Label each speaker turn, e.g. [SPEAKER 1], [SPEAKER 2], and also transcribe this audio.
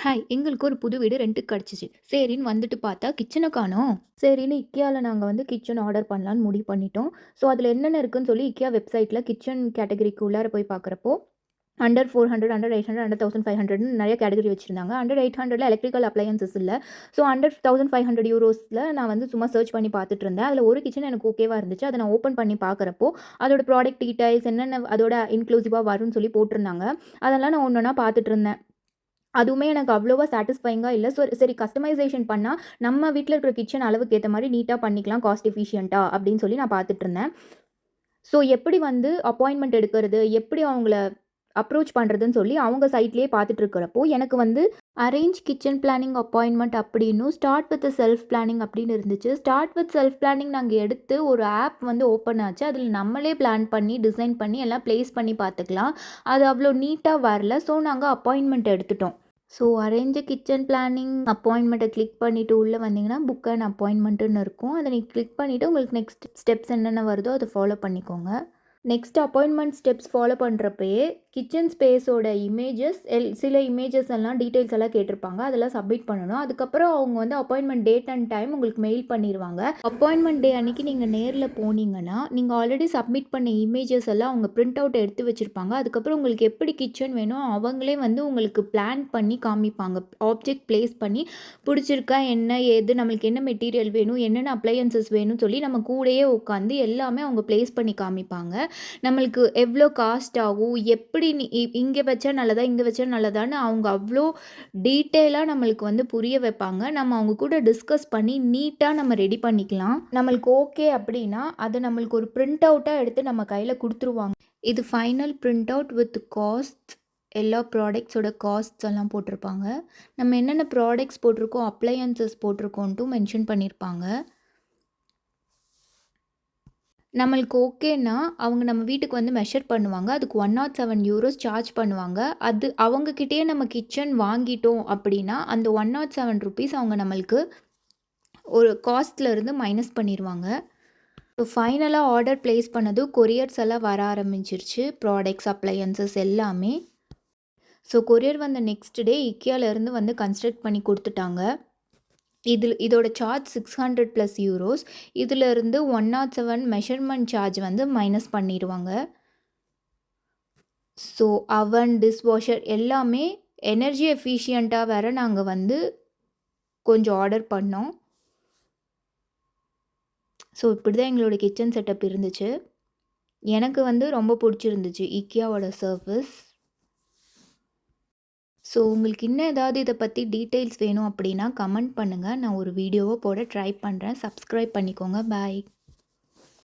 [SPEAKER 1] Hi! எங்களுக்கு ஒரு புது வீடு ரென்ட்டுக்கு கெடச்சிச்சு. சரின்னு வந்துட்டு பார்த்தா, கிச்சன காணோம். சரின்னு IKEAல நாங்க வந்து கிச்சன் ஆர்டர் பண்ணலான்னு முடிவு பண்ணிட்டோம். ஸோ, அதில என்னென்ன இருக்குன்னு சொல்லி IKEA வெப்சைட்ல கிச்சன் கேட்டகரிக்கு உள்ளார போய் பார்க்குறப்போ, அண்டர் 400, அண்டர் 800, அண்டர் 1500ன்னு நெறைய கேட்டகரி வச்சிருந்தாங்க. அண்டர் 800ல எலக்ட்ரிக்கல் அப்ளையன்ஸஸ் இல்ல. ஸோ, அண்டர் 1500 யூரோஸ்ல நான் வந்து சும்மா சர்ச் பண்ணி பார்த்துட்டு இருந்தேன். அதில ஒரு கிச்சன் எனக்கு ஓகேவா இருந்துச்சு. அத நான் ஓப்பன் பண்ணி பார்க்குறப்போ, அதோட ப்ராடக்ட் டீட்டெயில்ஸ் என்னென்ன அதோட இன்க்ளூசிவா வரும்ன்னு சொல்லி போட்டிருந்தாங்க. அதெல்லாம் நான் ஒண்ணொன்னா பார்த்துட்டு இருந்தேன். அதுவுமே எனக்கு அவ்வளவா சாட்டிஸ்ஃபையிங்கா இல்ல. சரி கஸ்டமைசேஷன் பண்ணா, நம்ம வீட்ல இருக்கிற கிச்சன் அளவுக்கு ஏத்த மாரி நீட்டா பண்ணிக்கலாம். காஸ்ட் எஃபிஷியன்ட்டா அப்படின்னு சொல்லி நான் பார்த்துட்டுருந்தேன். ஸோ எப்படி வந்து அப்பாயின்ட்மென்ட் எடுக்கிறது? எப்படி அவங்கள அப்ரோச் பண்றதுன்னு சொல்லி அவங்க சைட்லயே பார்த்துட்டு இருக்கிறப்போ, எனக்கு வந்து அரேஞ்ச் கிச்சன் பிளானிங் அப்பாயின்ட்மென்ட் அப்படின்னும், ஸ்டார்ட் வித் செல்ஃப் பிளானிங் அப்படின்னு இருந்துச்சு. ஸ்டார்ட் வித் செல்ஃப் பிளானிங் நாங்க எடுத்து ஒரு ஆப் வந்து ஓப்பன் ஆச்சு. அதில நம்மளே பிளான் பண்ணி, டிசைன் பண்ணி எல்லாம் பிளேஸ் பண்ணி பார்த்துக்கலாம். அது அவ்வளோ நீட்டா வரல. ஸோ நாங்க அப்பாயின்ட்மென்ட் எடுத்துட்டோம். ஸோ அரேஞ்ச் கிச்சன் பிளானிங் அப்பாயின்ட்மெண்ட்ட கிளிக் பண்ணிட்டு உள்ள வந்தீங்கன்னா, புக் அண்ட் அப்பாயின்ட்மெண்ட்டுன்னு இருக்கும். அத நீங்க கிளிக் பண்ணிட்டு உங்களுக்கு நெக்ஸ்ட் ஸ்டெப்ஸ் என்னென்ன வருதோ அத ஃபாலோ பண்ணிக்கோங்க. நெக்ஸ்ட் அப்பாயின்ட்மெண்ட் ஸ்டெப்ஸ் ஃபாலோ பண்ணுறப்பயே, கிச்சன் ஸ்பேஸோட இமேஜஸ் சில இமேஜஸ் எல்லாம் டீட்டெயில்ஸ் எல்லாம் கேட்டிருப்பாங்க. அதெல்லாம் சப்மிட் பண்ணணும். அதுக்கப்புறம் அவங்க வந்து அப்பாயின்ட்மெண்ட் டேட் அண்ட் டைம் உங்களுக்கு மெயில் பண்ணிருவாங்க. அப்பாயின்ட்மெண்ட் டே அன்னைக்கு நீங்க நேர்ல போனீங்கன்னா, நீங்க ஆல்ரெடி சப்மிட் பண்ண இமேஜஸ் எல்லாம் அவங்க பிரிண்ட் அவுட் எடுத்து வச்சிருப்பாங்க. அதுக்கப்புறம் உங்களுக்கு எப்படி கிச்சன் வேணும், அவங்களே வந்து உங்களுக்கு பிளான் பண்ணி காமிப்பாங்க. ஆப்ஜெக்ட் பிளேஸ் பண்ணி புடிச்சிருக்கா, என்ன ஏது, நம்மளுக்கு என்ன மெட்டீரியல் வேணும், என்னென்ன அப்ளையன்ஸஸ் வேணும்னு சொல்லி நம்ம கூடயே உட்காந்து எல்லாமே அவங்க பிளேஸ் பண்ணி காமிப்பாங்க. நம்மளுக்கு எவ்வளோ காஸ்ட் ஆகும், எப்படி நீ இங்க வச்சா நல்லதா, இங்க வச்சா நல்லதான்னு அவங்க அவ்ளோ டீட்டெயிலா நம்மளுக்கு வந்து புரிய வைப்பாங்க. நம்ம அவங்க கூட டிஸ்கஸ் பண்ணி நீட்டா நம்ம ரெடி பண்ணிக்கலாம். நம்மளுக்கு ஓகே அப்படின்னா, அத நம்மளுக்கு ஒரு பிரிண்ட் அவுட்டா எடுத்து நம்ம கையில குடுத்துருவாங்க. இது final print out with cost எல்லா ப்ராடக்ட்ஸோட காஸ்ட்ஸ் எல்லாம் போட்டிருப்பாங்க. நம்ம என்னென்ன ப்ராடக்ட்ஸ் போட்டிருக்கோம், அப்ளையன்ஸஸ் போட்டிருக்கோன்ட்டும் மென்ஷன் பண்ணியிருப்பாங்க. நம்மளுக்கு ஓகேன்னா, அவங்க நம்ம வீட்டுக்கு வந்து மெஷர் பண்ணுவாங்க. அதுக்கு €107 சார்ஜ் பண்ணுவாங்க. அது அவங்க கிட்டயே நம்ம கிச்சன் வாங்கிட்டோம் அப்படின்னா, அந்த ₹107 அவங்க நம்மளுக்கு ஒரு காஸ்ட்ல இருந்து மைனஸ் பண்ணிருவாங்க. ஸோ ஃபைனலா ஆர்டர் பிளேஸ் பண்ணதும் கொரியர்ஸ் எல்லாம் வர ஆரம்பிச்சிருச்சு. ப்ராடக்ட்ஸ், அப்ளையன்ஸஸ் எல்லாமே. ஸோ கொரியர் வந்த நெக்ஸ்ட் டே IKEAல இருந்து வந்து கன்ஸ்ட்ரக்ட் பண்ணி குடுத்துட்டாங்க. இதோட சார்ஜ் €600+. இதிலிருந்து 107 மெஷர்மென்ட் சார்ஜ் வந்து மைனஸ் பண்ணிருவாங்க. ஸோ அவன், டிஷ்வாஷர் எல்லாமே எனர்ஜி எஃபிஷியன்ட்டா வேற நாங்க வந்து கொஞ்சம் ஆர்டர் பண்ணோம். ஸோ இப்படி தான் எங்களோட கிச்சன் செட்டப் இருந்துச்சு. எனக்கு வந்து ரொம்ப புடிச்சிருந்துச்சு IKEAவோட சர்வீஸ். ஸோ உங்களுக்கு இன்னும் ஏதாவது இத பத்தி டீட்டெயில்ஸ் வேணும் அப்படின்னா கமெண்ட் பண்ணுங்க. நான் ஒரு வீடியோவா போட ட்ரை பண்றேன். சப்ஸ்கிரைப் பண்ணிக்கோங்க. பாய்.